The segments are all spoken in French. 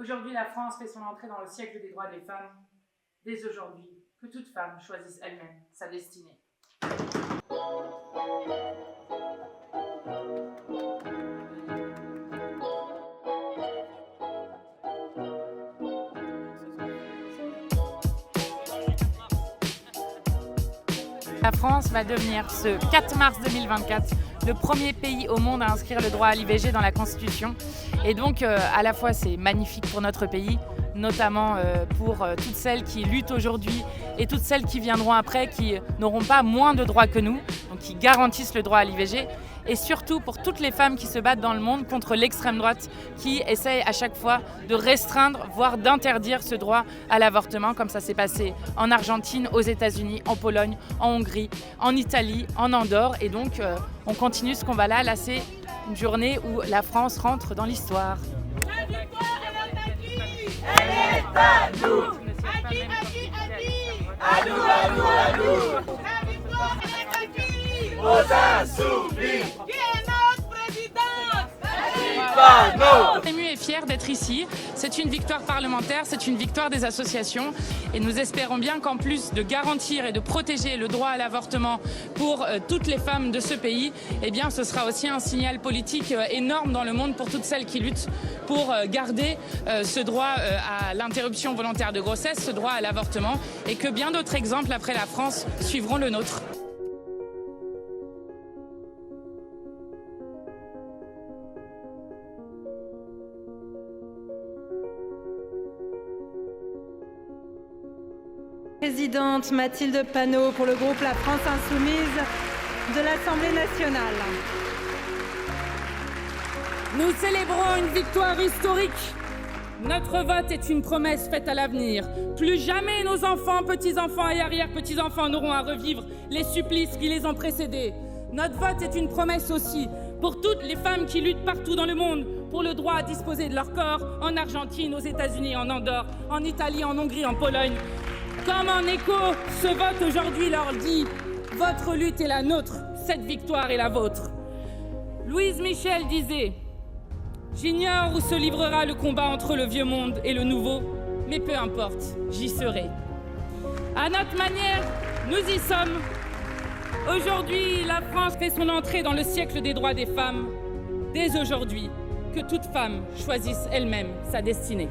Aujourd'hui, la France fait son entrée dans le siècle des droits des femmes. Dès aujourd'hui, que toute femme choisisse elle-même sa destinée. La France va devenir ce 4 mars 2024 le premier pays au monde à inscrire le droit à l'IVG dans la Constitution. Et donc à la fois c'est magnifique pour notre pays, notamment pour toutes celles qui luttent aujourd'hui et toutes celles qui viendront après, qui n'auront pas moins de droits que nous, donc qui garantissent le droit à l'IVG, et surtout pour toutes les femmes qui se battent dans le monde contre l'extrême droite, qui essaye à chaque fois de restreindre, voire d'interdire ce droit à l'avortement, comme ça s'est passé en Argentine, aux États-Unis, en Pologne, en Hongrie, en Italie, en Andorre, et donc on continue ce combat-là. Là, c'est une journée où la France rentre dans l'histoire. La victoire est à qui? Elle est à nous. À qui? À nous, à nous, à nous. La victoire est à qui? Aux insoumis. Qui est notre présidente? Ému et fier d'être ici. C'est une victoire parlementaire, c'est une victoire des associations et nous espérons bien qu'en plus de garantir et de protéger le droit à l'avortement pour toutes les femmes de ce pays, eh bien ce sera aussi un signal politique énorme dans le monde pour toutes celles qui luttent pour garder ce droit à l'interruption volontaire de grossesse, ce droit à l'avortement, et que bien d'autres exemples après la France suivront le nôtre. Présidente Mathilde Panot pour le groupe La France Insoumise de l'Assemblée nationale. Nous célébrons une victoire historique. Notre vote est une promesse faite à l'avenir. Plus jamais nos enfants, petits-enfants et arrière-petits-enfants n'auront à revivre les supplices qui les ont précédés. Notre vote est une promesse aussi pour toutes les femmes qui luttent partout dans le monde pour le droit à disposer de leur corps, en Argentine, aux États-Unis, en Andorre, en Italie, en Hongrie, en Pologne. Comme en écho, ce vote aujourd'hui leur dit « Votre lutte est la nôtre, cette victoire est la vôtre ». Louise Michel disait « J'ignore où se livrera le combat entre le vieux monde et le nouveau, mais peu importe, j'y serai ». À notre manière, nous y sommes. Aujourd'hui, la France fait son entrée dans le siècle des droits des femmes. Dès aujourd'hui, que toute femme choisisse elle-même sa destinée.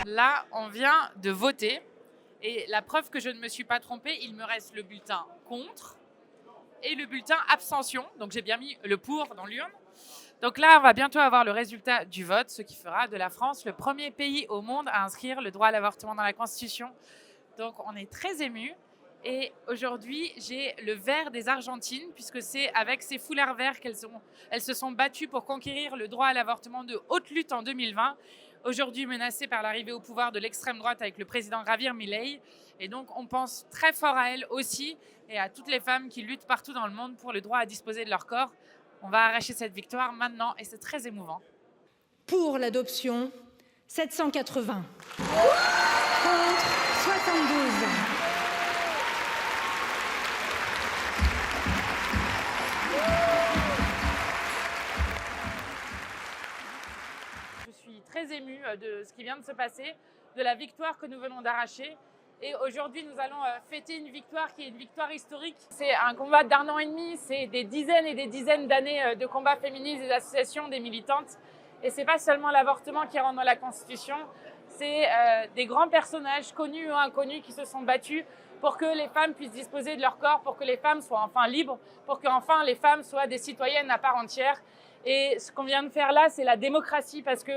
Là, on vient de voter et la preuve que je ne me suis pas trompée, il me reste le bulletin contre et le bulletin abstention. Donc j'ai bien mis le pour dans l'urne. Donc là, on va bientôt avoir le résultat du vote, ce qui fera de la France le premier pays au monde à inscrire le droit à l'avortement dans la Constitution. Donc on est très émus. Et aujourd'hui, j'ai le vert des Argentines, puisque c'est avec ces foulards verts qu'elles se sont battues pour conquérir le droit à l'avortement de haute lutte en 2020. Aujourd'hui menacée par l'arrivée au pouvoir de l'extrême droite avec le président Javier Milei. Et donc, on pense très fort à elles aussi et à toutes les femmes qui luttent partout dans le monde pour le droit à disposer de leur corps. On va arracher cette victoire maintenant et c'est très émouvant. Pour l'adoption, 780. Contre, 72. Très émue de ce qui vient de se passer, de la victoire que nous venons d'arracher. Et aujourd'hui, nous allons fêter une victoire qui est une victoire historique. C'est un combat d'1 an et demi, c'est des dizaines et des dizaines d'années de combats féministes, des associations, des militantes. Et c'est pas seulement l'avortement qui rentre dans la Constitution, c'est des grands personnages connus ou inconnus qui se sont battus pour que les femmes puissent disposer de leur corps, pour que les femmes soient enfin libres, pour qu'enfin les femmes soient des citoyennes à part entière. Et ce qu'on vient de faire là, c'est la démocratie, parce que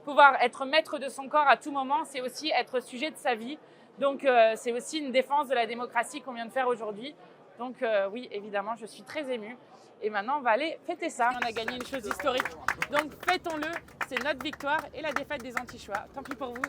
pouvoir être maître de son corps à tout moment, c'est aussi être sujet de sa vie. Donc c'est aussi une défense de la démocratie qu'on vient de faire aujourd'hui. Donc oui, évidemment, je suis très émue. Et maintenant, on va aller fêter ça. On a gagné une chose historique. Donc fêtons-le, c'est notre victoire et la défaite des anti-choix. Tant pis pour vous.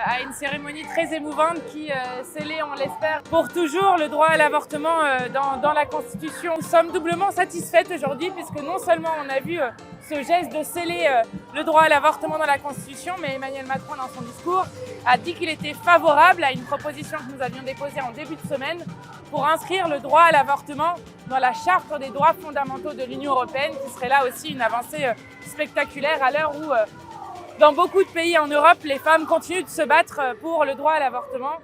À une cérémonie très émouvante qui scellait, on l'espère, pour toujours le droit à l'avortement dans la Constitution. Nous sommes doublement satisfaites aujourd'hui puisque non seulement on a vu ce geste de sceller le droit à l'avortement dans la Constitution, mais Emmanuel Macron, dans son discours, a dit qu'il était favorable à une proposition que nous avions déposée en début de semaine pour inscrire le droit à l'avortement dans la Charte des droits fondamentaux de l'Union européenne, qui serait là aussi une avancée spectaculaire à l'heure où, dans beaucoup de pays en Europe, les femmes continuent de se battre pour le droit à l'avortement.